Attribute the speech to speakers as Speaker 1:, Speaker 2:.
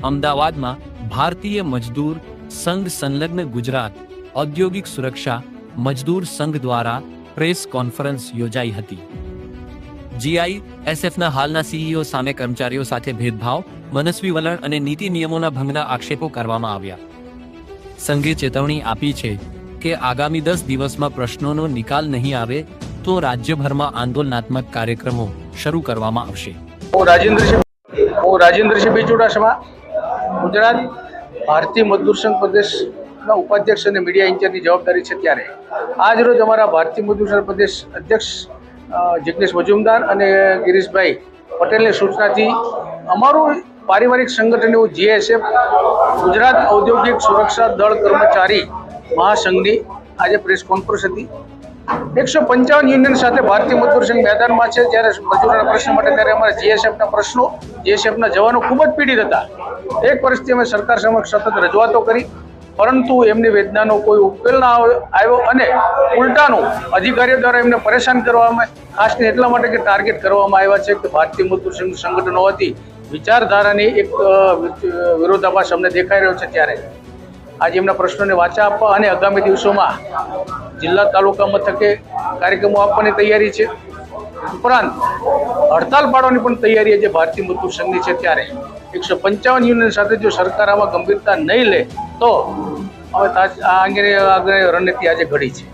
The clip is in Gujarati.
Speaker 1: અમદાવાદમાં ભારતીય મજદૂર સંઘ સંલગ્ન ગુજરાત ઔદ્યોગિક સુરક્ષા મજદૂર સંઘ દ્વારા પ્રેસ કોન્ફરન્સ યોજાઈ હતી। જીઆઈએસએફના હાલના સીઈઓ સામે કર્મચારીઓ સાથે ભેદભાવ, મનસ્વી વલણ અને નીતિ નિયમોના ભંગના આક્ષેપો કરવામાં આવ્યા। સંઘે ચેતવણી આપી છે કે આગામી 10 દિવસમાં પ્રશ્નોનો નિકાલ નહીં આવે તો રાજ્યભરમાં આંદોલનાત્મક કાર્યક્રમો શરૂ કરવામાં આવશે।
Speaker 2: હું રાજેન્દ્રસિંહ ચુડાસમા, ગુજરાત ભારતીય મજદૂર સંઘ પ્રદેશના ઉપાધ્યક્ષ અને મીડિયા ઇન્ચાર્જની જવાબદારી છે। ત્યારે આજ રોજ અમારા ભારતીય મજદૂર સંઘ પ્રદેશ અધ્યક્ષ જિગ્નેશ મજુમદાર અને ગિરીશભાઈ પટેલની સૂચનાથી અમારું પારિવારિક સંગઠન એવું જીએસએફ ગુજરાત ઔદ્યોગિક સુરક્ષા દળ કર્મચારી મહાસંઘની આજે પ્રેસ કોન્ફરન્સ હતી। 155 યુનિયન સાથે ભારતીય મજદૂર સંઘ મેદાનમાં છે। જ્યારે મજૂરોના પ્રશ્ન માટે ત્યારે અમારા જીએસએફના જવાનો ખૂબ જ પીડિત હતા। એક વર્ષથી અમે સરકાર સમક્ષ સતત રજૂઆતો કરી, પરંતુ એમની વેદનાનો કોઈ ઉકેલ ના આવ્યો અને ઉલટાનું અધિકારીઓ દ્વારા એમને પરેશાન કરવામાં, ખાસ કરીને એટલા માટે કે ટાર્ગેટ કરવામાં આવ્યા છે કે ભારતીય મજદૂર સંઘ સંગઠન હોવાથી વિચારધારાની એક વિરોધાભાસ અમને દેખાઈ રહ્યો છે। ત્યારે આજે એમના પ્રશ્નોને વાચા આપવા અને આગામી દિવસોમાં જિલ્લા તાલુકા મથકે કાર્યક્રમો આપવાની તૈયારી છે। ઉપરાંત હડતાલ પાડવાની પણ તૈયારી જે ભારતીય મજદૂર સંઘની છે। ત્યારે 155 યુનિયન સાથે જો સરકાર આમાં ગંભીરતા નહીં લે તો હવે આ અંગેની રણનીતિ આજે ઘડી છે।